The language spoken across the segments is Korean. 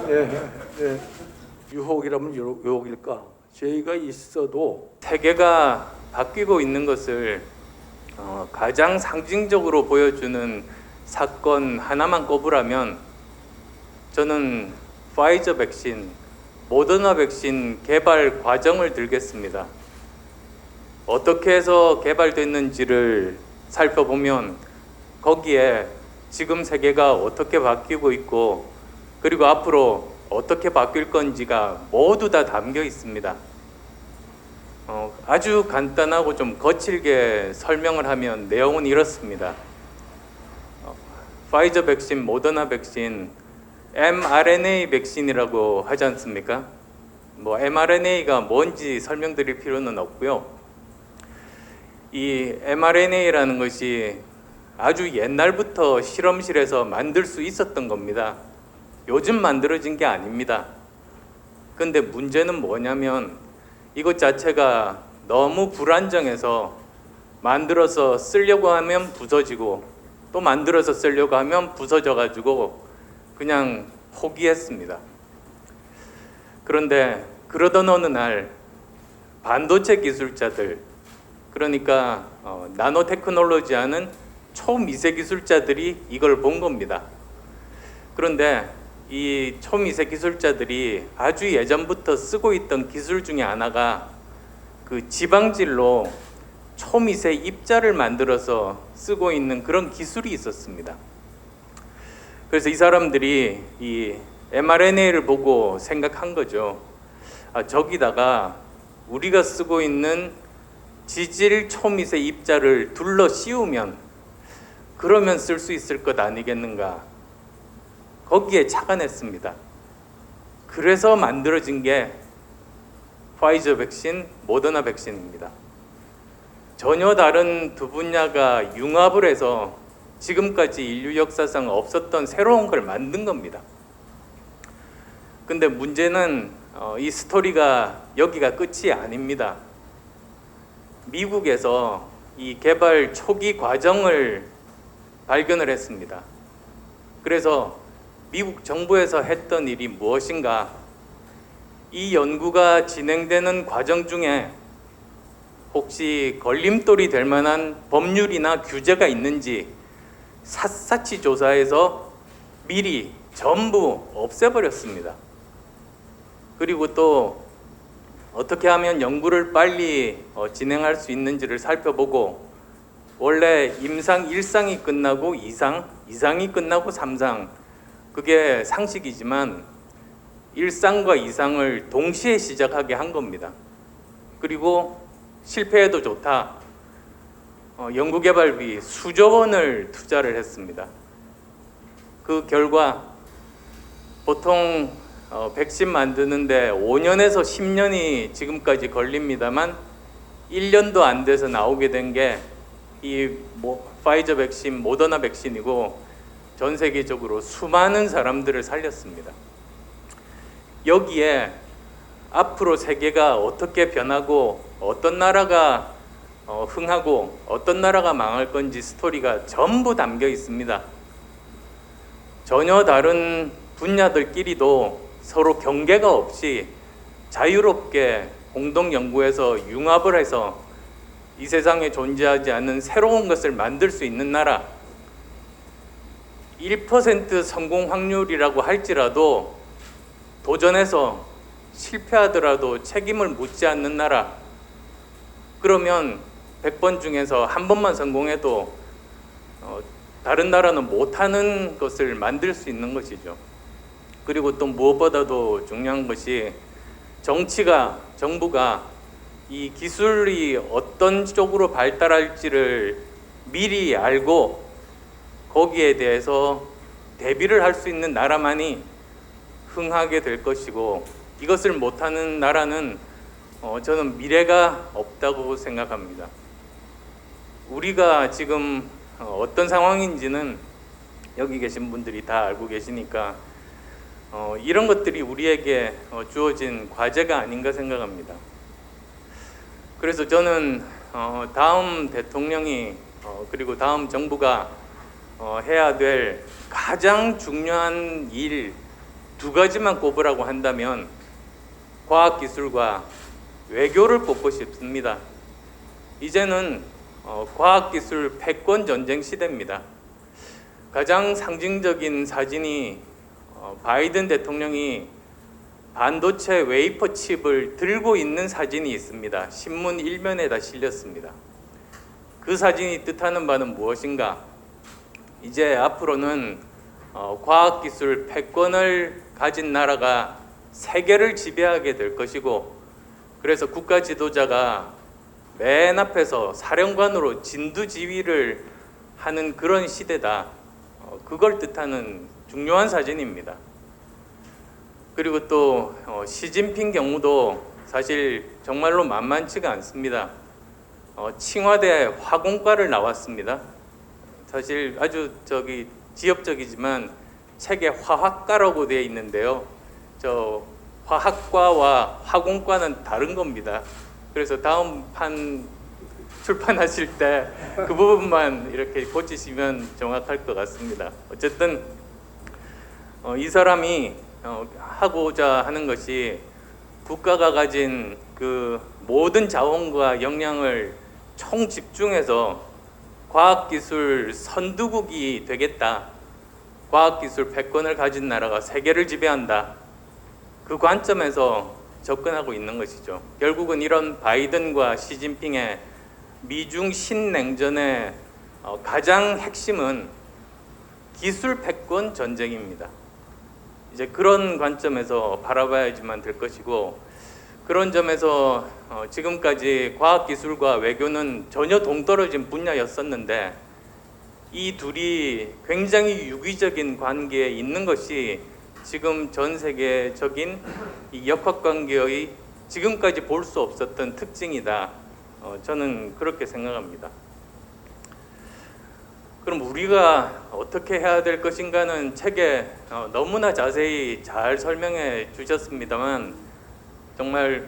예, 예. 유혹이라면 유혹일까? 죄가 있어도 세계가 바뀌고 있는 것을 가장 상징적으로 보여주는 사건 하나만 꼽으라면 저는 파이저 백신, 모더나 백신 개발 과정을 들겠습니다. 어떻게 해서 개발됐는지를 살펴보면 거기에 지금 세계가 어떻게 바뀌고 있고 그리고 앞으로 어떻게 바뀔 건지가 모두 다 담겨 있습니다. 아주 간단하고 좀 거칠게 설명을 하면 내용은 이렇습니다. 파이저 백신, 모더나 백신, mRNA 백신이라고 하지 않습니까? mRNA가 뭔지 설명드릴 필요는 없고요. 이 mRNA라는 것이 아주 옛날부터 실험실에서 만들 수 있었던 겁니다. 요즘 만들어진 게 아닙니다. 근데 문제는 뭐냐면 이것 자체가 너무 불안정해서 만들어서 쓰려고 하면 부서지고 또 만들어서 쓰려고 하면 부서져 가지고 그냥 포기했습니다. 그런데 그러던 어느 날 반도체 기술자들, 그러니까 나노 테크놀로지 하는 초미세 기술자들이 이걸 본 겁니다. 그런데 이 초미세 기술자들이 아주 예전부터 쓰고 있던 기술 중에 하나가 그 지방질로 초미세 입자를 만들어서 쓰고 있는 그런 기술이 있었습니다. 그래서 이 사람들이 이 mRNA를 보고 생각한 거죠. 저기다가 우리가 쓰고 있는 지질 초미세 입자를 둘러 씌우면 그러면 쓸 수 있을 것 아니겠는가. 거기에 착안했습니다. 그래서 만들어진 게 파이저 백신, 모더나 백신입니다. 전혀 다른 두 분야가 융합을 해서 지금까지 인류 역사상 없었던 새로운 걸 만든 겁니다. 근데 문제는 이 스토리가 여기가 끝이 아닙니다. 미국에서 이 개발 초기 과정을 발견을 했습니다. 그래서 미국 정부에서 했던 일이 무엇인가? 이 연구가 진행되는 과정 중에 혹시 걸림돌이 될 만한 법률이나 규제가 있는지 샅샅이 조사해서 미리 전부 없애버렸습니다. 그리고 또 어떻게 하면 연구를 빨리 진행할 수 있는지를 살펴보고 원래 임상 1상이 끝나고 2상, 2상이 끝나고 3상, 그게 상식이지만 1상과 2상을 동시에 시작하게 한 겁니다. 그리고 실패해도 좋다. 연구개발비 수조 원을 투자를 했습니다. 그 결과 보통 백신 만드는데 5년에서 10년이 지금까지 걸립니다만 1년도 안 돼서 나오게 된 게 이 파이저 백신, 모더나 백신이고 전 세계적으로 수많은 사람들을 살렸습니다. 여기에 앞으로 세계가 어떻게 변하고 어떤 나라가 흥하고 어떤 나라가 망할 건지 스토리가 전부 담겨 있습니다. 전혀 다른 분야들끼리도 서로 경계가 없이 자유롭게 공동 연구해서 융합을 해서 이 세상에 존재하지 않는 새로운 것을 만들 수 있는 나라, 1% 성공 확률이라고 할지라도 도전해서 실패하더라도 책임을 묻지 않는 나라, 그러면 100번 중에서 한 번만 성공해도 다른 나라는 못하는 것을 만들 수 있는 것이죠. 그리고 또 무엇보다도 중요한 것이 정부가 이 기술이 어떤 쪽으로 발달할지를 미리 알고 거기에 대해서 대비를 할 수 있는 나라만이 흥하게 될 것이고 이것을 못하는 나라는 저는 미래가 없다고 생각합니다. 우리가 지금 어떤 상황인지는 여기 계신 분들이 다 알고 계시니까 이런 것들이 우리에게 주어진 과제가 아닌가 생각합니다. 그래서 저는 다음 대통령이 그리고 다음 정부가 해야 될 가장 중요한 일 두 가지만 꼽으라고 한다면 과학기술과 외교를 꼽고 싶습니다. 이제는 과학기술 패권 전쟁 시대입니다. 가장 상징적인 사진이 바이든 대통령이 반도체 웨이퍼 칩을 들고 있는 사진이 있습니다. 신문 일면에다 실렸습니다. 그 사진이 뜻하는 바는 무엇인가? 이제 앞으로는 과학기술 패권을 가진 나라가 세계를 지배하게 될 것이고, 그래서 국가 지도자가 맨 앞에서 사령관으로 진두지휘를 하는 그런 시대다. 그걸 뜻하는 중요한 사진입니다. 그리고 또 시진핑 경우도 사실 정말로 만만치가 않습니다. 칭화대 화공과를 나왔습니다. 사실 아주 지엽적이지만 책에 화학과라고 되어 있는데요. 저 화학과와 화공과는 다른 겁니다. 그래서 다음 판 출판하실 때 그 부분만 이렇게 고치시면 정확할 것 같습니다. 어쨌든 이 사람이 하고자 하는 것이 국가가 가진 그 모든 자원과 역량을 총 집중해서 과학기술 선두국이 되겠다. 과학기술 패권을 가진 나라가 세계를 지배한다. 그 관점에서 접근하고 있는 것이죠. 결국은 이런 바이든과 시진핑의 미중 신냉전의 가장 핵심은 기술 패권 전쟁입니다. 이제 그런 관점에서 바라봐야지만 될 것이고, 그런 점에서 지금까지 과학기술과 외교는 전혀 동떨어진 분야였었는데 이 둘이 굉장히 유기적인 관계에 있는 것이 지금 전 세계적인 이 역학관계의 지금까지 볼 수 없었던 특징이다. 저는 그렇게 생각합니다. 그럼 우리가 어떻게 해야 될 것인가는 책에 너무나 자세히 잘 설명해 주셨습니다만, 정말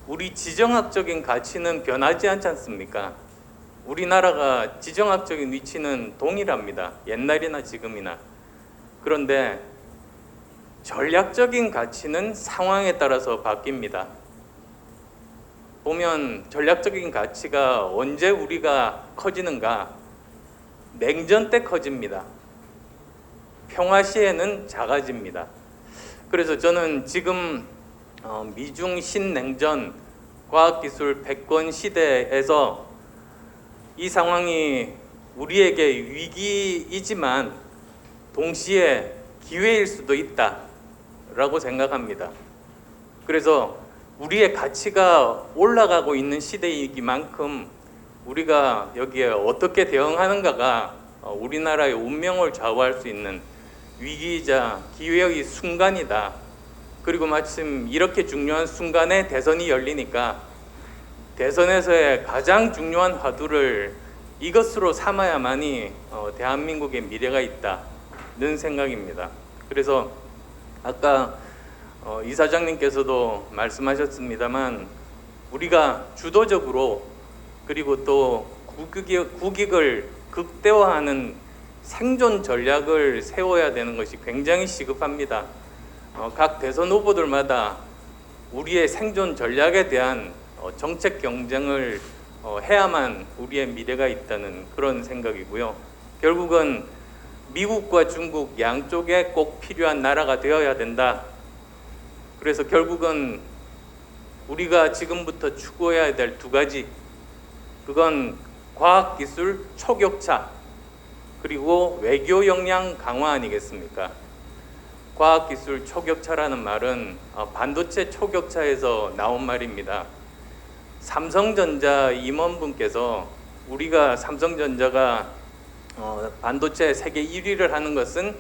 우리 지정학적인 가치는 변하지 않지 않습니까? 우리나라가 지정학적인 위치는 동일합니다. 옛날이나 지금이나. 그런데 전략적인 가치는 상황에 따라서 바뀝니다. 보면 전략적인 가치가 언제 우리가 커지는가? 냉전 때 커집니다. 평화 시에는 작아집니다. 그래서 저는 지금 미중 신냉전 과학기술 패권 시대에서 이 상황이 우리에게 위기이지만 동시에 기회일 수도 있다라고 생각합니다. 그래서 우리의 가치가 올라가고 있는 시대이기만큼 우리가 여기에 어떻게 대응하는가가 우리나라의 운명을 좌우할 수 있는 위기이자 기회의 순간이다. 그리고 마침 이렇게 중요한 순간에 대선이 열리니까 대선에서의 가장 중요한 화두를 이것으로 삼아야만이 대한민국의 미래가 있다는 생각입니다. 그래서 아까 이사장님께서도 말씀하셨습니다만, 우리가 주도적으로 그리고 또 국익을 극대화하는 생존 전략을 세워야 되는 것이 굉장히 시급합니다. 각 대선 후보들마다 우리의 생존 전략에 대한 정책 경쟁을 해야만 우리의 미래가 있다는 그런 생각이고요. 결국은 미국과 중국 양쪽에 꼭 필요한 나라가 되어야 된다. 그래서 결국은 우리가 지금부터 추구해야 될 두 가지, 그건 과학기술 초격차 그리고 외교 역량 강화 아니겠습니까? 과학기술 초격차라는 말은 반도체 초격차에서 나온 말입니다. 삼성전자 임원분께서 우리가 삼성전자가 반도체 세계 1위를 하는 것은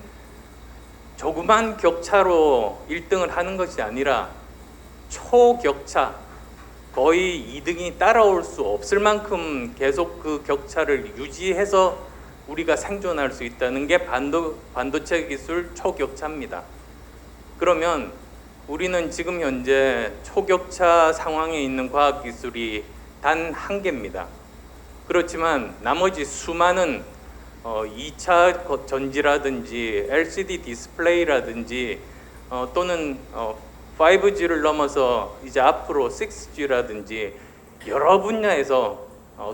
조그만 격차로 1등을 하는 것이 아니라 초격차, 거의 2등이 따라올 수 없을 만큼 계속 그 격차를 유지해서 우리가 생존할 수 있다는 게 반도체 기술 초격차입니다. 그러면 우리는 지금 현재 초격차 상황에 있는 과학기술이 단 한 개입니다. 그렇지만 나머지 수많은 2차 전지라든지 LCD 디스플레이라든지 또는 5G를 넘어서 이제 앞으로 6G라든지 여러 분야에서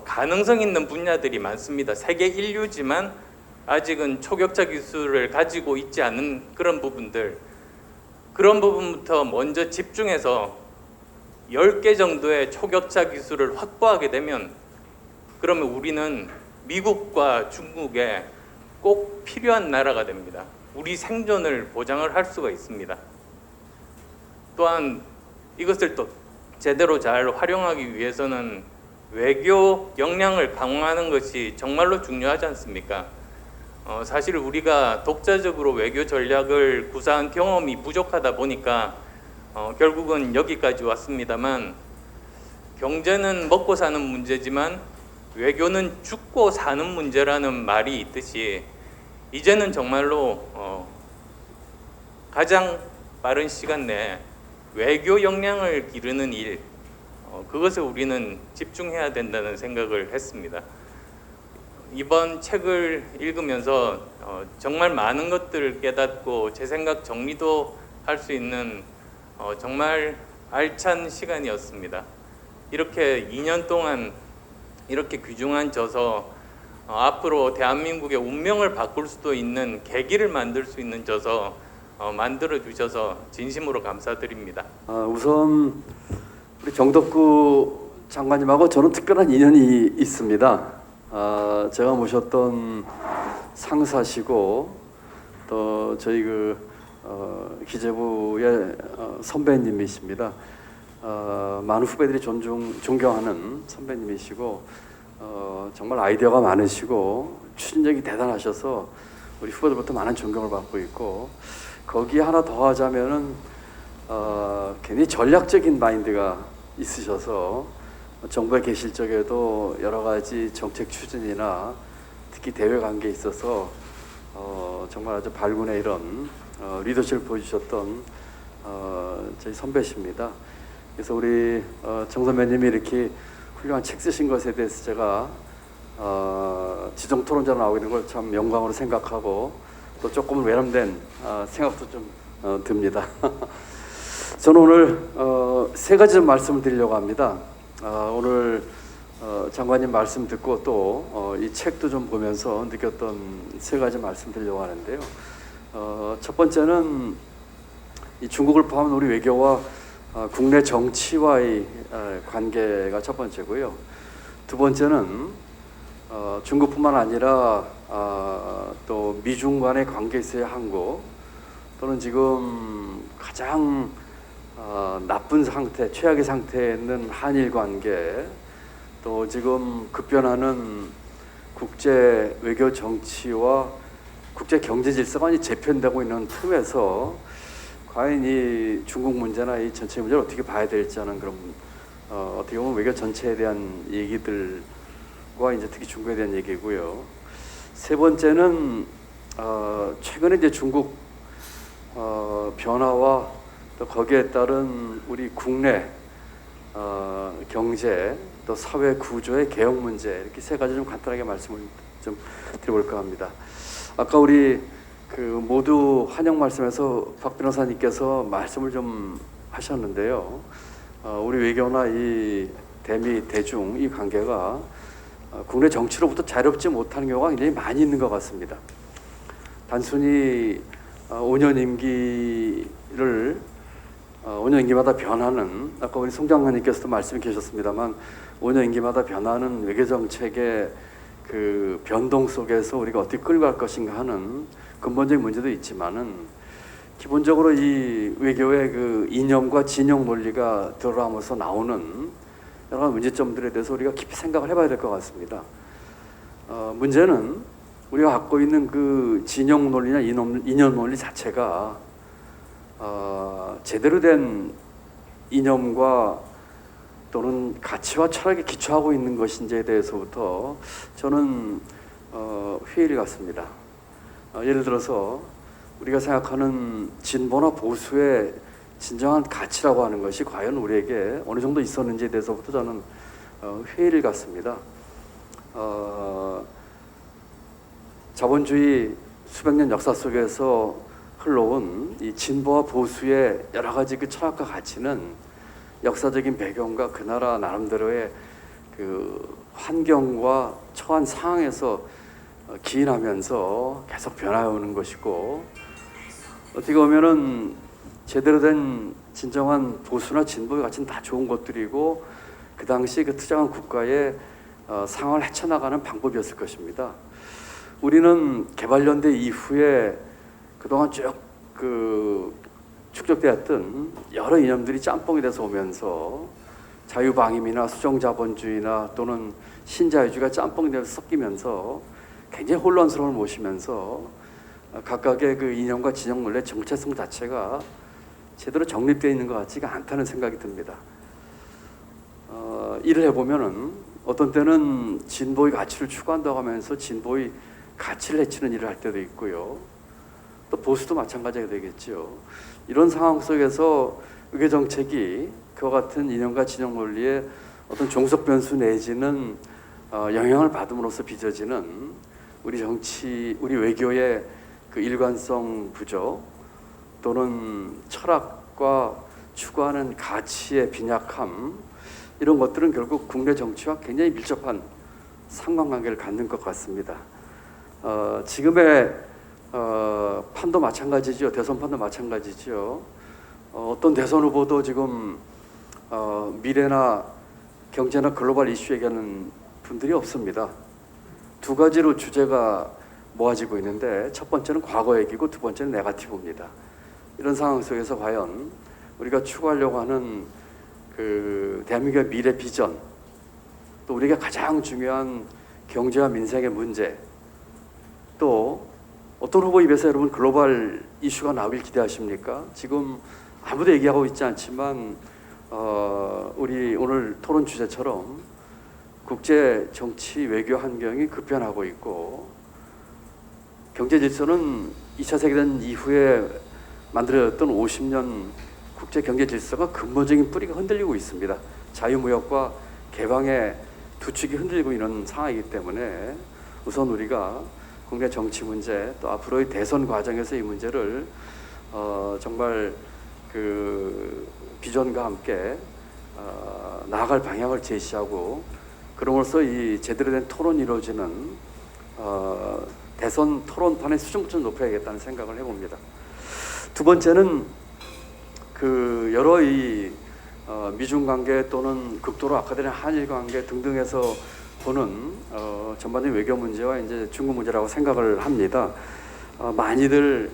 가능성 있는 분야들이 많습니다. 세계 인류지만 아직은 초격차 기술을 가지고 있지 않은 그런 부분부터 먼저 집중해서 10개 정도의 초격차 기술을 확보하게 되면 그러면 우리는 미국과 중국에 꼭 필요한 나라가 됩니다. 우리 생존을 보장을 할 수가 있습니다. 또한 이것을 또 제대로 잘 활용하기 위해서는 외교 역량을 강화하는 것이 정말로 중요하지 않습니까? 사실 우리가 독자적으로 외교 전략을 구사한 경험이 부족하다 보니까 결국은 여기까지 왔습니다만, 경제는 먹고 사는 문제지만 외교는 죽고 사는 문제라는 말이 있듯이 이제는 정말로 가장 빠른 시간 내에 외교 역량을 기르는 일, 그것에 우리는 집중해야 된다는 생각을 했습니다. 이번 책을 읽으면서 정말 많은 것들을 깨닫고 제 생각 정리도 할 수 있는 정말 알찬 시간이었습니다. 이렇게 2년 동안 이렇게 귀중한 저서, 앞으로 대한민국의 운명을 바꿀 수도 있는 계기를 만들 수 있는 저서 만들어 주셔서 진심으로 감사드립니다. 우선 우리 정덕구 장관님하고 저는 특별한 인연이 있습니다. 제가 모셨던 상사시고 또 저희 기재부의 선배님이십니다. 많은 후배들이 존경하는 선배님이시고 정말 아이디어가 많으시고 추진력이 대단하셔서 우리 후배들부터 많은 존경을 받고 있고, 거기에 하나 더 하자면은 굉장히 전략적인 마인드가 있으셔서 정부에 계실 적에도 여러 가지 정책 추진이나 특히 대외 관계에 있어서 정말 아주 발군의 이런 리더십을 보여주셨던 저희 선배십니다. 그래서 우리 정 선배님이 이렇게 훌륭한 책 쓰신 것에 대해서 제가 지정 토론자로 나오게 된 걸 참 영광으로 생각하고 또 조금 외람된 생각도 좀 듭니다. 저는 오늘 세 가지 좀 말씀을 드리려고 합니다. 오늘 장관님 말씀 듣고 또 이 책도 좀 보면서 느꼈던 세 가지 말씀 드리려고 하는데요. 첫 번째는 이 중국을 포함한 우리 외교와 국내 정치와의 관계가 첫 번째고요. 두 번째는 중국뿐만 아니라 또 미중 간의 관계에서의 한국, 또는 지금 가장 나쁜 상태, 최악의 상태에 있는 한일 관계, 또 지금 급변하는 국제 외교 정치와 국제 경제 질서가 재편되고 있는 틈에서 과연 이 중국 문제나 이 전체 문제를 어떻게 봐야 될지 하는 그런 어떻게 보면 외교 전체에 대한 얘기들과 이제 특히 중국에 대한 얘기고요. 세 번째는 최근에 이제 중국 변화와 또 거기에 따른 우리 국내 경제 또 사회 구조의 개혁 문제, 이렇게 세 가지 좀 간단하게 말씀을 좀 드려볼까 합니다. 아까 우리 모두 환영 말씀에서 박 변호사님께서 말씀을 좀 하셨는데요. 우리 외교나 이 대미 대중 이 관계가 국내 정치로부터 자유롭지 못하는 경우가 굉장히 많이 있는 것 같습니다. 단순히 5년 임기를 5년 임기마다 변하는, 아까 우리 송 장관님께서도 말씀해 주셨습니다만 5년 임기마다 변하는 외교 정책의 그 변동 속에서 우리가 어떻게 끌고 갈 것인가 하는 근본적인 문제도 있지만은, 기본적으로 이 외교의 그 이념과 진영 논리가 들어가면서 나오는 여러 가지 문제점들에 대해서 우리가 깊이 생각을 해봐야 될 것 같습니다. 문제는 우리가 갖고 있는 그 진영 논리나 이념 논리 자체가 제대로 된 이념과 또는 가치와 철학에 기초하고 있는 것인지에 대해서부터 저는 회의를 갖습니다. 예를 들어서 우리가 생각하는 진보나 보수의 진정한 가치라고 하는 것이 과연 우리에게 어느 정도 있었는지에 대해서부터 저는 회의를 갖습니다. 자본주의 수백 년 역사 속에서 흘러온 이 진보와 보수의 여러 가지 그 철학과 가치는 역사적인 배경과 그 나라 나름대로의 그 환경과 처한 상황에서 기인하면서 계속 변화해 오는 것이고, 어떻게 보면은 제대로 된 진정한 보수나 진보의 가치는 다 좋은 것들이고 그 당시 그 투쟁한 국가의 상황을 헤쳐나가는 방법이었을 것입니다. 우리는 개발연대 이후에 그동안 쭉 축적되었던 여러 이념들이 짬뽕이 돼서 오면서 자유방임이나 수정자본주의나 또는 신자유주의가 짬뽕이 돼서 섞이면서 굉장히 혼란스러움을 모시면서 각각의 그 이념과 진영 논리의 정체성 자체가 제대로 정립되어 있는 것 같지가 않다는 생각이 듭니다. 일을 해보면은 어떤 때는 진보의 가치를 추구한다고 하면서 진보의 가치를 해치는 일을 할 때도 있고요. 또 보수도 마찬가지가 되겠죠. 이런 상황 속에서 의회 정책이 그와 같은 이념과 진영 논리의 어떤 종속 변수 내지는 영향을 받음으로써 빚어지는 우리 정치, 우리 외교의 그 일관성 부족 또는 철학과 추구하는 가치의 빈약함, 이런 것들은 결국 국내 정치와 굉장히 밀접한 상관관계를 갖는 것 같습니다. 지금의 판도 마찬가지죠. 대선 판도 마찬가지죠. 어떤 대선 후보도 지금 미래나 경제나 글로벌 이슈 얘기하는 분들이 없습니다. 두 가지로 주제가 모아지고 있는데, 첫 번째는 과거 얘기고 두 번째는 네거티브입니다. 이런 상황 속에서 과연 우리가 추구하려고 하는 그 대한민국의 미래 비전, 또 우리가 가장 중요한 경제와 민생의 문제, 또 어떤 후보 입에서 여러분 글로벌 이슈가 나오길 기대하십니까? 지금 아무도 얘기하고 있지 않지만 우리 오늘 토론 주제처럼 국제 정치 외교 환경이 급변하고 있고, 경제 질서는 2차 세계대전 이후에 만들어졌던 50년 국제 경제 질서가 근본적인 뿌리가 흔들리고 있습니다. 자유무역과 개방의 두 축이 흔들리고 있는 상황이기 때문에 우선 우리가 국내 정치 문제, 또 앞으로의 대선 과정에서 이 문제를 정말 그 비전과 함께 나아갈 방향을 제시하고, 그럼으로써 이 제대로 된 토론이 이루어지는 대선 토론판의 수준부터 높여야겠다는 생각을 해봅니다. 두 번째는 그 여러 이 미중 관계 또는 극도로 악화되는 한일 관계 등등에서 보는 전반적인 외교 문제와 이제 중국 문제라고 생각을 합니다. 많이들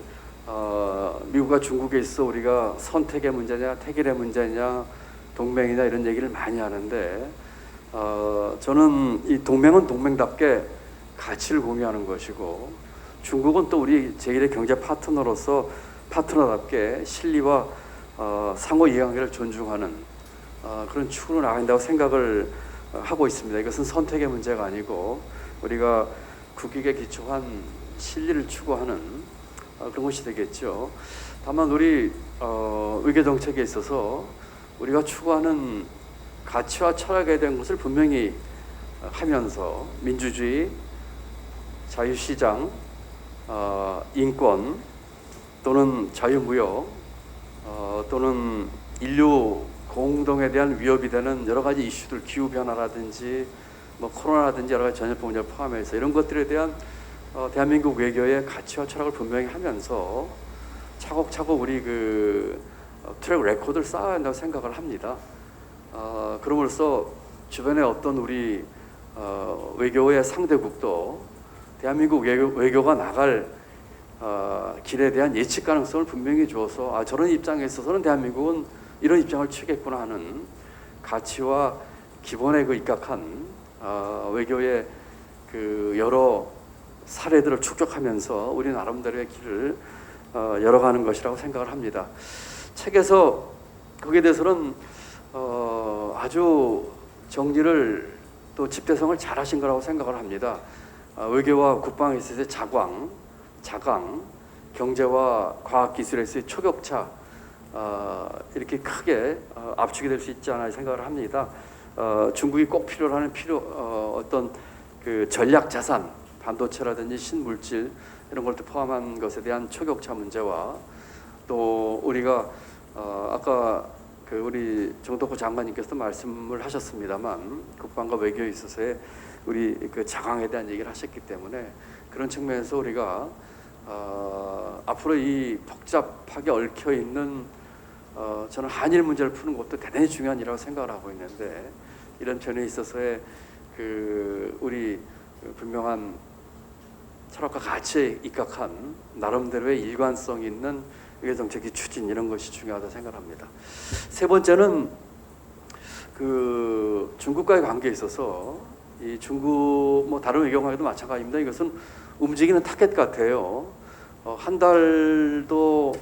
미국과 중국에 있어 우리가 선택의 문제냐, 태길의 문제냐, 동맹이냐 이런 얘기를 많이 하는데, 저는 이 동맹은 동맹답게 가치를 공유하는 것이고, 중국은 또 우리 제1의 경제 파트너로서 파트너답게 실리와 상호 이해관계를 존중하는 그런 추구로 나간다고 생각을 하고 있습니다. 이것은 선택의 문제가 아니고 우리가 국익에 기초한 실리를 추구하는 그런 것이 되겠죠. 다만 우리 외교 정책에 있어서 우리가 추구하는 가치와 철학에 대한 것을 분명히 하면서 민주주의, 자유시장, 인권 또는 자유무역 또는 인류 공동에 대한 위협이 되는 여러 가지 이슈들, 기후변화라든지 뭐 코로나라든지 여러 가지 전염병 문제를 포함해서 이런 것들에 대한 대한민국 외교의 가치와 철학을 분명히 하면서 차곡차곡 우리 그 트랙 레코드를 쌓아야 한다고 생각을 합니다. 그럼으로써 주변에 어떤 우리 외교의 상대국도 대한민국 외교가 나갈 길에 대한 예측 가능성을 분명히 줘서 저런 입장에 있어서는 대한민국은 이런 입장을 취하겠구나 하는 가치와 기본에 그 입각한 외교의 그 여러 사례들을 축적하면서 우리 나름대로의 길을 열어가는 것이라고 생각을 합니다. 책에서 거기에 대해서는 아주 정리를 또 집대성을 잘 하신 거라고 생각을 합니다. 외교와 국방에 있어서의 자강, 경제와 과학기술에서의 초격차, 이렇게 크게 압축이 될 수 있지 않나 생각을 합니다. 중국이 꼭 필요로 하는 어떤 그 전략 자산, 반도체라든지 신물질 이런 것도 포함한 것에 대한 초격차 문제와 또 우리가 아까 우리 정덕호 장관님께서도 말씀을 하셨습니다만 국방과 외교에 있어서의 우리 자강에 대한 얘기를 하셨기 때문에 그런 측면에서 우리가 앞으로 이 복잡하게 얽혀 있는 저는 한일 문제를 푸는 것도 대단히 중요한 일이라고 생각을 하고 있는데 이런 편에 있어서의 우리 분명한 철학과 가치에 입각한 나름대로의 일관성 있는 외교 정책의 추진 이런 것이 중요하다고 생각합니다. 세 번째는 중국과의 관계에 있어서 이 중국 다른 외교관계도 마찬가지입니다. 이것은 움직이는 타켓 같아요. 한 달도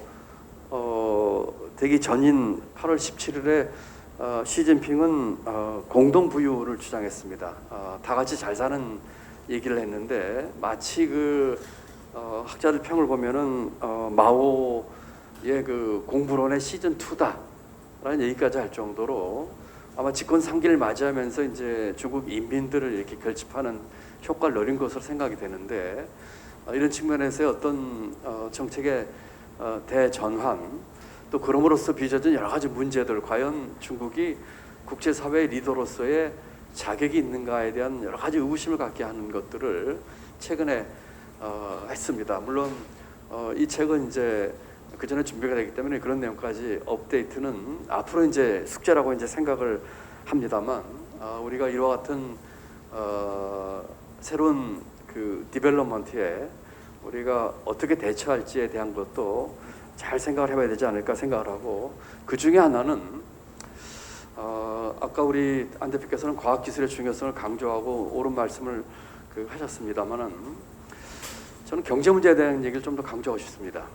되기 전인 8월 17일에 시진핑은 공동 부유를 주장했습니다. 다 같이 잘 사는 얘기를 했는데 마치 학자들 평을 보면은 마오의 공부론의 시즌 2다라는 얘기까지 할 정도로 아마 집권 3기를 맞이하면서 이제 중국 인민들을 이렇게 결집하는 효과를 노린 것으로 생각이 되는데 이런 측면에서의 어떤 정책의 대전환 또 그럼으로써 빚어진 여러 가지 문제들 과연 중국이 국제사회의 리더로서의 자격이 있는가에 대한 여러 가지 의구심을 갖게 하는 것들을 최근에 했습니다. 물론 이 책은 이제 그 전에 준비가 되기 때문에 그런 내용까지 업데이트는 앞으로 이제 숙제라고 이제 생각을 합니다만 우리가 이와 같은 새로운 디벨롭먼트에 우리가 어떻게 대처할지에 대한 것도 잘 생각을 해봐야 되지 않을까 생각을 하고 그 중에 하나는 아까 우리 안 대표께서는 과학기술의 중요성을 강조하고 옳은 말씀을 하셨습니다만은 저는 경제 문제에 대한 얘기를 좀 더 강조하고 싶습니다.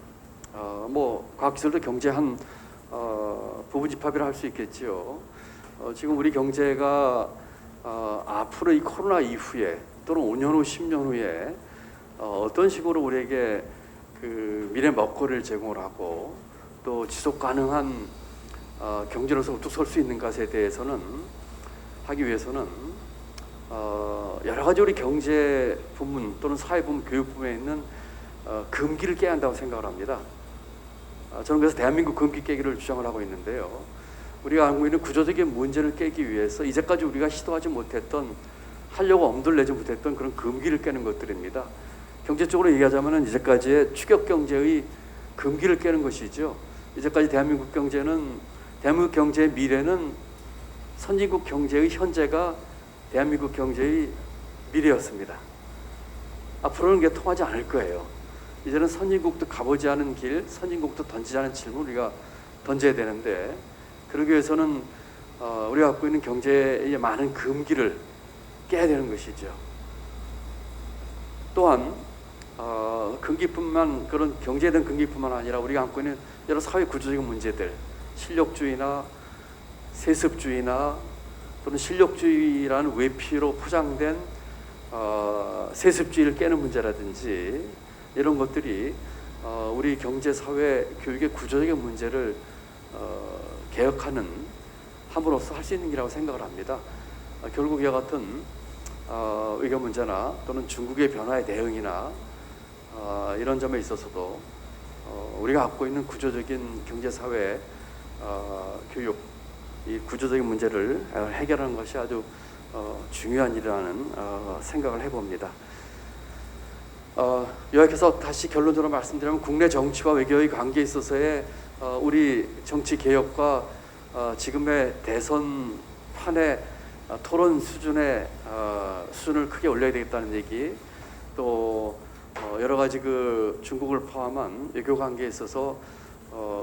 과학기술도 경제 한 부분 집합이라 할 수 있겠지요. 지금 우리 경제가 앞으로 이 코로나 이후에 또는 5년 후, 10년 후에 어떤 식으로 우리에게 미래 먹거리를 제공을 하고 또 지속 가능한 경제로서 어떻게 설 수 있는 것에 대해서는 하기 위해서는 여러 가지 우리 경제 부문 또는 사회 부문, 교육 부문에 있는 금기를 깨야 한다고 생각을 합니다. 저는 그래서 대한민국 금기 깨기를 주장을 하고 있는데요. 우리가 알고 있는 구조적인 문제를 깨기 위해서 이제까지 우리가 시도하지 못했던 하려고 엄두를 내지 못했던 그런 금기를 깨는 것들입니다. 경제적으로 얘기하자면 이제까지의 추격 경제의 금기를 깨는 것이죠. 이제까지 대한민국 경제의 미래는 선진국 경제의 현재가 대한민국 경제의 미래였습니다. 앞으로는 그게 통하지 않을 거예요. 이제는 선진국도 가보지 않은 길, 선진국도 던지지 않은 질문 우리가 던져야 되는데 그러기 위해서는 우리가 갖고 있는 경제의 많은 금기를 깨야 되는 것이죠. 또한 금기뿐만 그런 경제에 대한 금기뿐만 아니라 우리가 갖고 있는 여러 사회 구조적인 문제들, 실력주의나 세습주의나 또는 실력주의라는 외피로 포장된 세습주의를 깨는 문제라든지 이런 것들이 우리 경제, 사회, 교육의 구조적인 문제를 개혁하는 함으로써 할 수 있는 일이라고 생각을 합니다. 결국 이와 같은 외교 문제나 또는 중국의 변화에 대응이나 이런 점에 있어서도 우리가 갖고 있는 구조적인 경제, 사회, 교육 이 구조적인 문제를 해결하는 것이 아주 중요한 일이라는 생각을 해봅니다. 요약해서 다시 결론적으로 말씀드리면 국내 정치와 외교의 관계에 있어서의 우리 정치 개혁과 지금의 대선 판의 토론 수준의 수준을 크게 올려야 되겠다는 얘기, 또 여러 가지 중국을 포함한 외교 관계에 있어서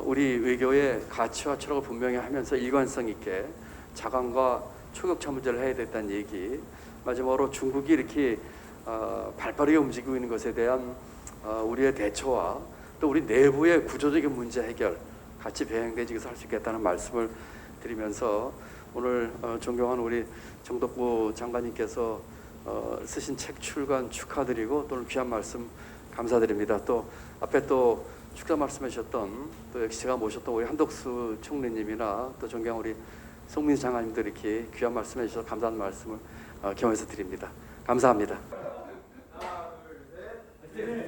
우리 외교의 가치와 철학을 분명히 하면서 일관성 있게 자강과 초격차 문제를 해야 되겠다는 얘기, 마지막으로 중국이 이렇게 발빠르게 움직이고 있는 것에 대한 우리의 대처와 또 우리 내부의 구조적인 문제 해결 같이 병행되지서 할 수 있겠다는 말씀을 드리면서 오늘 존경하는 우리 정덕구 장관님께서 쓰신 책 출간 축하드리고 또는 귀한 말씀 감사드립니다. 또 앞에 또 축사 말씀해 주셨던 또 역시 제가 모셨던 우리 한덕수 총리님이나 또 존경한 우리 송민수 장관님들 이렇게 귀한 말씀해 주셔서 감사하는 말씀을 겸해서 드립니다. 감사합니다. 네.